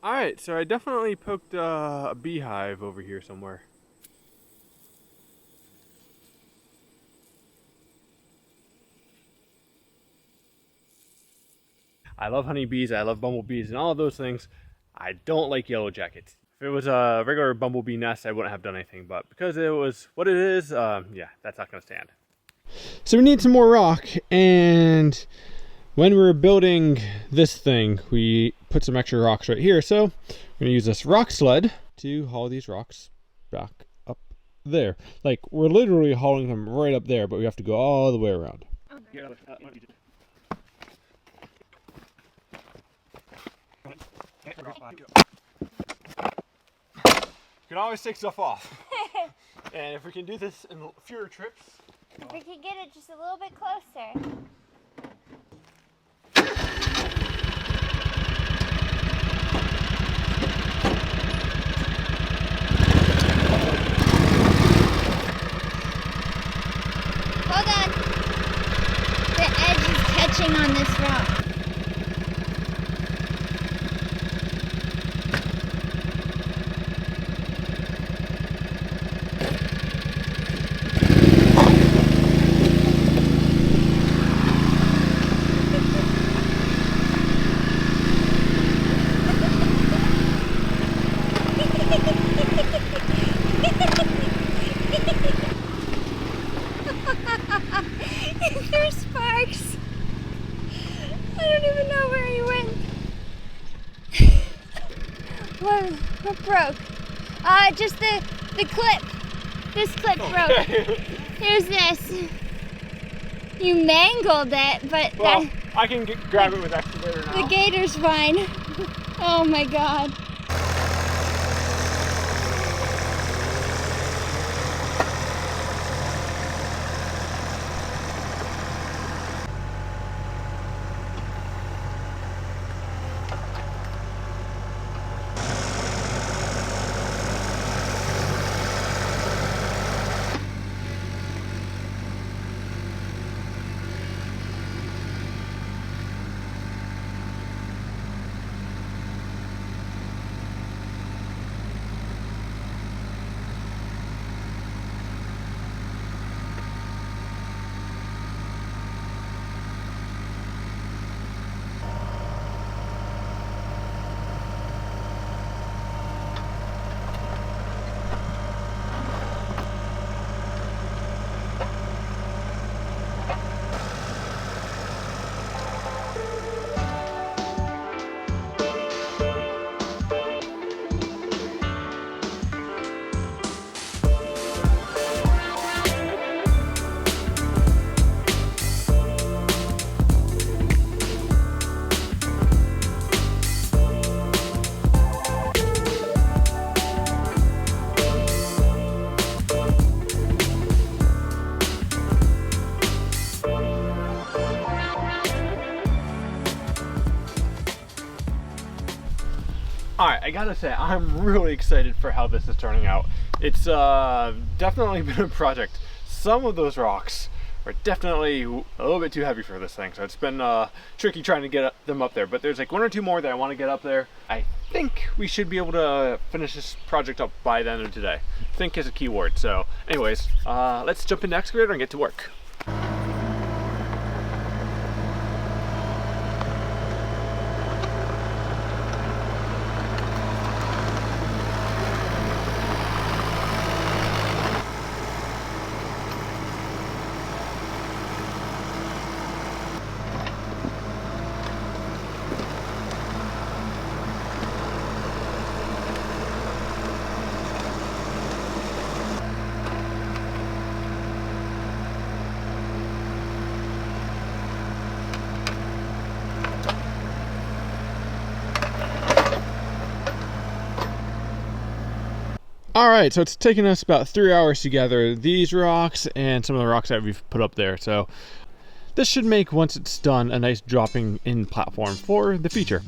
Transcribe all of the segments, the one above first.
Alright, so I definitely poked a beehive over here somewhere. I love honeybees, I love bumblebees, and all of those things. I don't like yellow jackets. If it was a regular bumblebee nest, I wouldn't have done anything, but because it was what it is, yeah, that's not going to stand. So we need some more rock, and when we were building this thing, we put some extra rocks right here, so I'm going to use this rock sled to haul these rocks back up there. Like, we're literally hauling them right up there, but we have to go all the way around. Okay. You can always take stuff off. And if we can do this in fewer trips. If we could get it just a little bit closer. Hold on. The edge is catching on this rock. There's sparks. I don't even know where he went. What broke? Just the clip. This clip broke. Here's this. You mangled it, but well, I can grab it with excavator now. The gator's fine. Oh my god. Alright, I gotta say, I'm really excited for how this is turning out. It's definitely been a project. Some of those rocks are definitely a little bit too heavy for this thing, so it's been tricky trying to get them up there. But there's like one or two more that I want to get up there. I think we should be able to finish this project up by the end of today. Think is a key word. So anyways, let's jump in the excavator and get to work. Alright, so it's taken us about 3 hours to gather these rocks and some of the rocks that we've put up there. So this should make, once it's done, a nice dropping in platform for the future.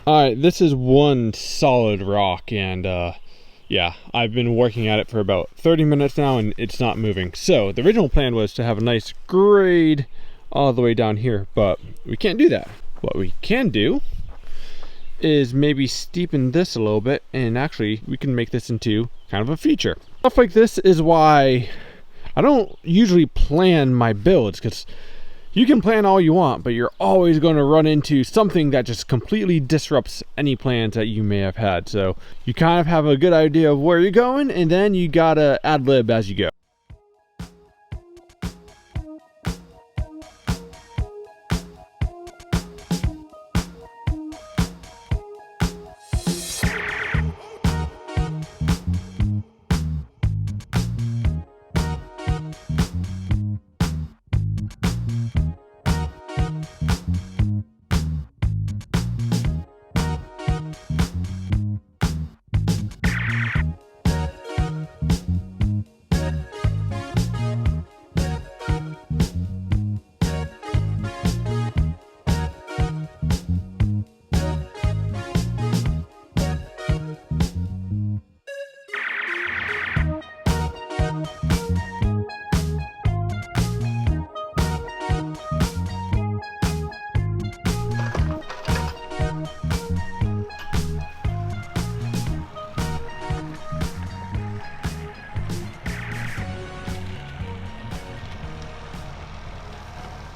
Alright, this is one solid rock, and yeah, I've been working at it for about 30 minutes now and it's not moving. So the original plan was to have a nice grade all the way down here, but we can't do that. What we can do is maybe steepen this a little bit, and actually we can make this into kind of a feature. Stuff like this is why I don't usually plan my builds, because you can plan all you want, but you're always going to run into something that just completely disrupts any plans that you may have had. So you kind of have a good idea of where you're going, and then you gotta ad lib as you go.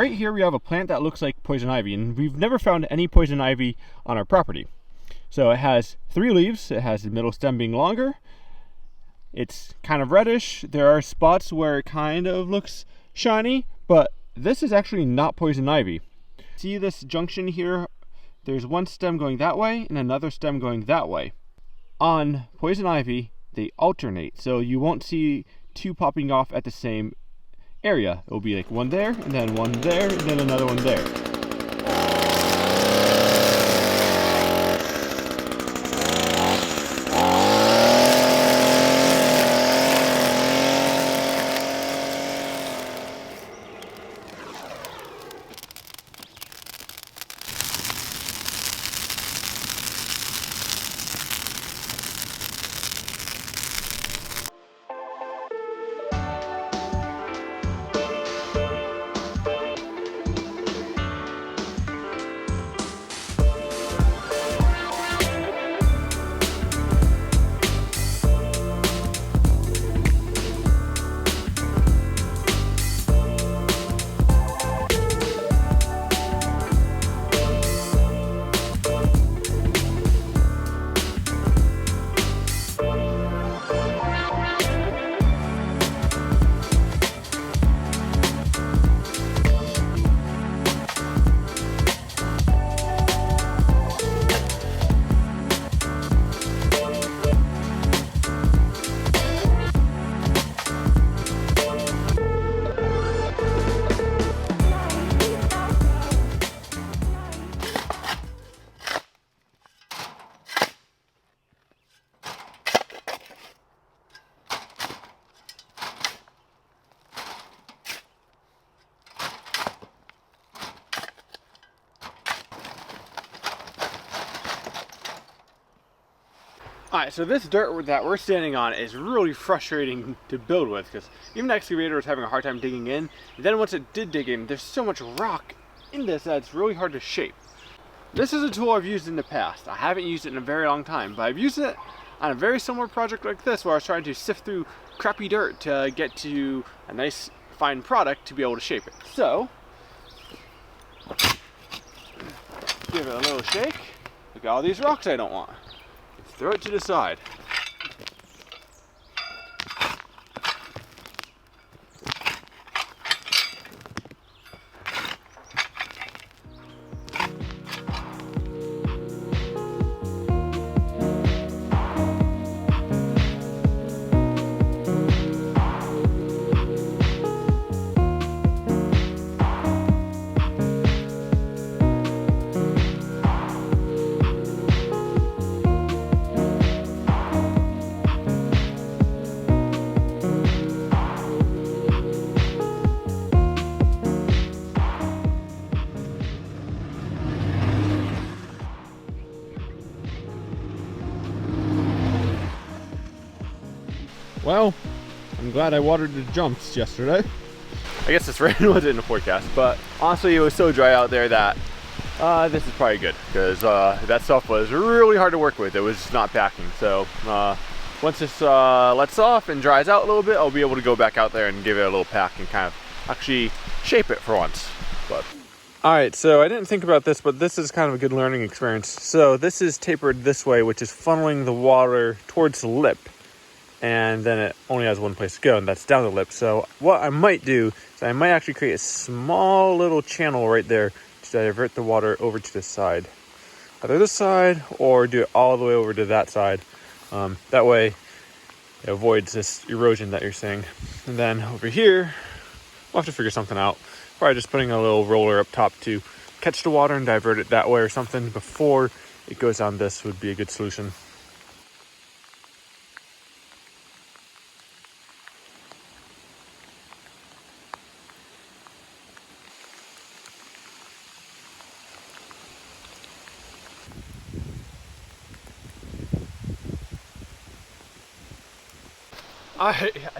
Right here we have a plant that looks like poison ivy, and we've never found any poison ivy on our property. So it has 3 leaves, it has the middle stem being longer, it's kind of reddish, there are spots where it kind of looks shiny, but this is actually not poison ivy. See this junction here? There's one stem going that way and another stem going that way. On poison ivy, they alternate, so you won't see 2 popping off at the same area. It'll be like one there, and then one there, and then another one there. Alright, so this dirt that we're standing on is really frustrating to build with, because even the excavator was having a hard time digging in. And then once it did dig in, there's so much rock in this that it's really hard to shape. This is a tool I've used in the past. I haven't used it in a very long time, but I've used it on a very similar project like this, where I was trying to sift through crappy dirt to get to a nice fine product to be able to shape it. So, give it a little shake. Look at all these rocks I don't want. Throw it to the side. Well, I'm glad I watered the jumps yesterday. I guess this rain wasn't in the forecast, but honestly it was so dry out there that this is probably good, because that stuff was really hard to work with. It was not packing. So once this lets off and dries out a little bit, I'll be able to go back out there and give it a little pack and kind of actually shape it for once. But alright, so I didn't think about this, but this is kind of a good learning experience. So this is tapered this way, which is funneling the water towards the lip. And then it only has one place to go, and that's down the lip. So what I might do is I might actually create a small little channel right there to divert the water over to the side. Either this side, or do it all the way over to that side. That way it avoids this erosion that you're seeing. And then over here, we'll have to figure something out. Probably just putting a little roller up top to catch the water and divert it that way or something before it goes down this would be a good solution.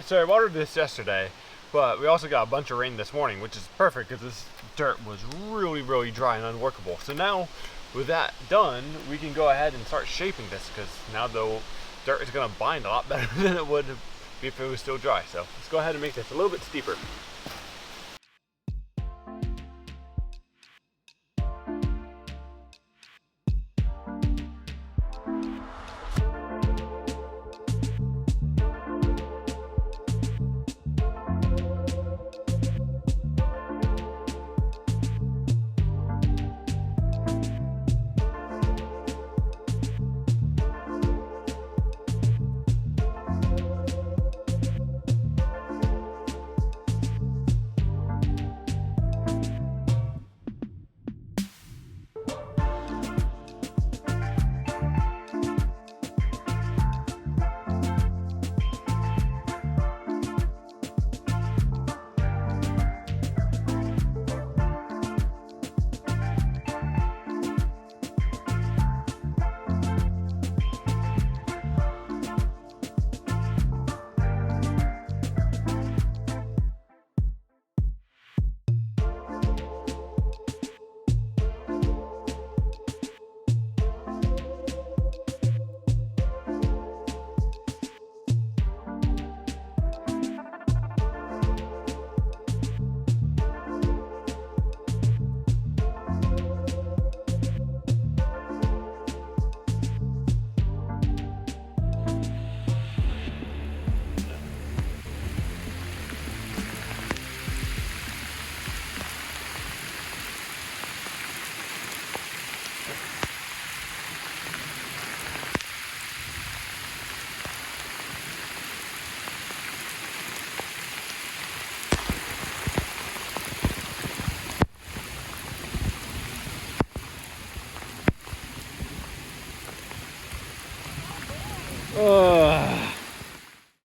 So I watered this yesterday, but we also got a bunch of rain this morning, which is perfect because this dirt was really dry and unworkable. So now with that done, we can go ahead and start shaping this, because now the dirt is going to bind a lot better than it would if it was still dry. So let's go ahead and make this a little bit steeper.